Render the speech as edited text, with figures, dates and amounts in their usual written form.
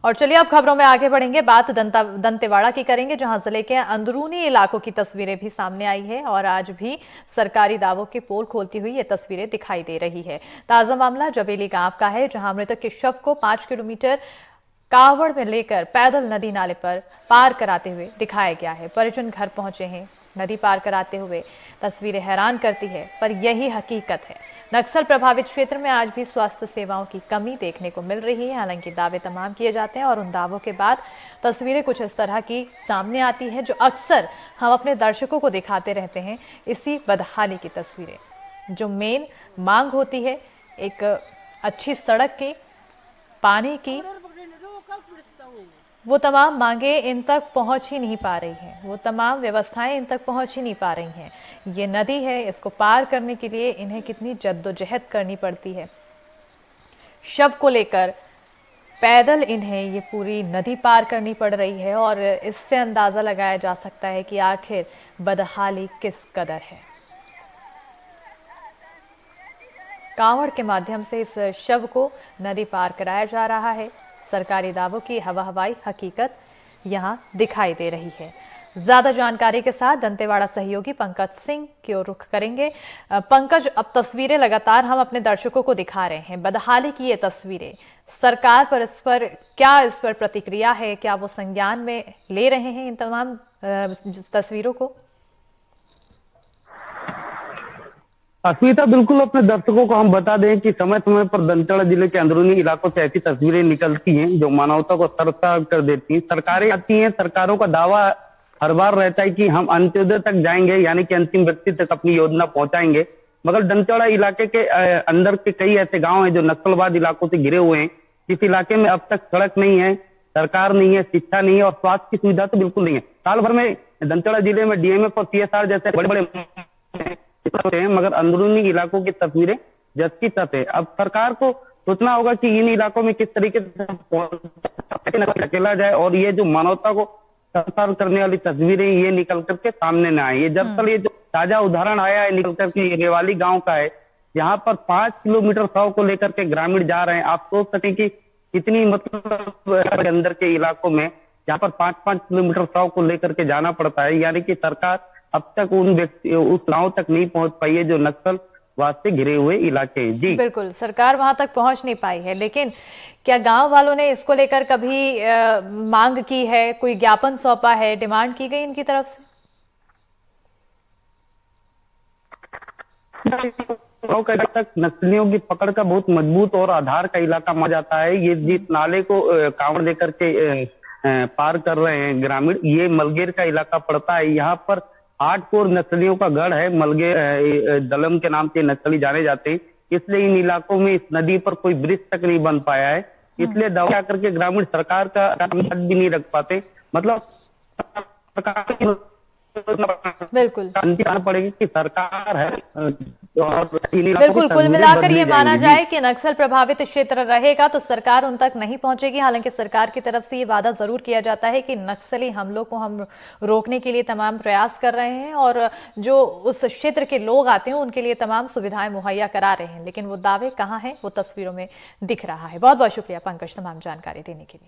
और चलिए अब खबरों में आगे बढ़ेंगे। बात दंतेवाड़ा की करेंगे, जहां जिले के अंदरूनी इलाकों की तस्वीरें भी सामने आई है और आज भी सरकारी दावों की पोल खोलती हुई ये तस्वीरें दिखाई दे रही है। ताजा मामला जबेली गांव का है, जहां मृतक के शव को 5 किलोमीटर कावड़ में लेकर पैदल नदी नाले पर पार कराते हुए दिखाया गया है। परिजन घर पहुंचे हैं। नदी पार कराते हुए तस्वीरें हैरान करती है, पर यही हकीकत है। नक्सल प्रभावित क्षेत्र में आज भी स्वास्थ्य सेवाओं की कमी देखने को मिल रही है। हालांकि दावे तमाम किए जाते हैं और उन दावों के बाद तस्वीरें कुछ इस तरह की सामने आती है, जो अक्सर हम अपने दर्शकों को दिखाते रहते हैं। इसी बदहाली की तस्वीरें, जो मेन मांग होती है एक अच्छी सड़क की, पानी की, वो तमाम मांगे इन तक पहुंच ही नहीं पा रही हैं। वो तमाम व्यवस्थाएं इन तक पहुंच ही नहीं पा रही हैं। ये नदी है, इसको पार करने के लिए इन्हें कितनी जद्दोजहद करनी पड़ती है। शव को लेकर पैदल इन्हें ये पूरी नदी पार करनी पड़ रही है और इससे अंदाजा लगाया जा सकता है कि आखिर बदहाली किस कदर है। कांवड़ के माध्यम से इस शव को नदी पार कराया जा रहा है। सरकारी दावों की हवाई हकीकत यहां दिखाई दे रही है। ज्यादा जानकारी के साथ दंतेवाड़ा सहयोगी पंकज सिंह की ओर रुख करेंगे। पंकज, अब तस्वीरें लगातार हम अपने दर्शकों को दिखा रहे हैं, बदहाली की ये तस्वीरें, सरकार पर इस पर प्रतिक्रिया है? क्या वो संज्ञान में ले रहे हैं इन तमाम तस्वीरों को? अस्मिता, बिल्कुल अपने दर्शकों को हम बता दें कि समय समय पर दंतेवाड़ा जिले के अंदरूनी इलाकों से ऐसी तस्वीरें निकलती हैं जो मानवता को शर्मसार कर देती हैं। सरकारें आती हैं, सरकारों का दावा हर बार रहता है कि हम अंत्योदय तक जाएंगे, यानी कि अंतिम व्यक्ति तक अपनी योजना पहुंचाएंगे। मगर दंतेवाड़ा इलाके के अंदर के कई ऐसे गाँव हैं जो नक्सलवाद इलाकों से घिरे हुए हैं। इस इलाके में अब तक सड़क नहीं है, सरकार नहीं है, शिक्षा नहीं है और स्वास्थ्य की सुविधा तो बिल्कुल नहीं है। साल भर में दंतेवाड़ा जिले में डीएमएफ और सीएसआर जैसे बड़े बड़े हैं, मगर अंदरूनी इलाकों की तस्वीरें जस की तस है। अब सरकार को सोचना होगा कि इन इलाकों में किस तरीके से अकेला जाए और ये जो मानवता को शर्मसार करने वाली तस्वीरें ये निकल करके सामने न आए। ये दरअसल ये जो ताजा उदाहरण आया है निकल करके ये रेवाली गांव का है, यहाँ पर 5 किलोमीटर शव को लेकर के ग्रामीण जा रहे हैं। आप सोच सकें कि कितनी मतलब अंदर के इलाकों में यहाँ पर 5-5 किलोमीटर शव को लेकर के जाना पड़ता है, यानी कि सरकार अब तक उस गांव तक नहीं पहुंच पाई है जो नक्सलवाद से घिरे हुए इलाके हैं। जी बिल्कुल, सरकार वहां तक पहुंच नहीं पाई है, लेकिन क्या गांव वालों ने इसको लेकर कभी मांग की है, कोई ज्ञापन सौंपा है, डिमांड की गई इनकी तरफ से? तक नक्सलियों की पकड़ का बहुत मजबूत और आधार का इलाका माना जाता है। ये जिस नाले को कांवड़ देकर के पार कर रहे हैं ग्रामीण, ये मलगेर का इलाका पड़ता है। यहाँ पर 8 कोर नक्सलियों का गढ़ है। मलगेर दलम के नाम से नक्सली जाने जाते हैं, इसलिए इन इलाकों में इस नदी पर कोई ब्रिज तक नहीं बन पाया है। इसलिए दवा करके ग्रामीण सरकार का भी नहीं रख पाते। मतलब सरकार बिल्कुल पड़ेगी कि सरकार है बिल्कुल। कुल मिलाकर ये माना जाए कि नक्सल प्रभावित क्षेत्र रहेगा तो सरकार उन तक नहीं पहुंचेगी। हालांकि सरकार की तरफ से ये वादा जरूर किया जाता है कि नक्सली हमलों को हम रोकने के लिए तमाम प्रयास कर रहे हैं और जो उस क्षेत्र के लोग आते हैं उनके लिए तमाम सुविधाएं मुहैया करा रहे हैं, लेकिन वो दावे कहाँ हैं वो तस्वीरों में दिख रहा है। बहुत बहुत शुक्रिया पंकज तमाम जानकारी देने के लिए।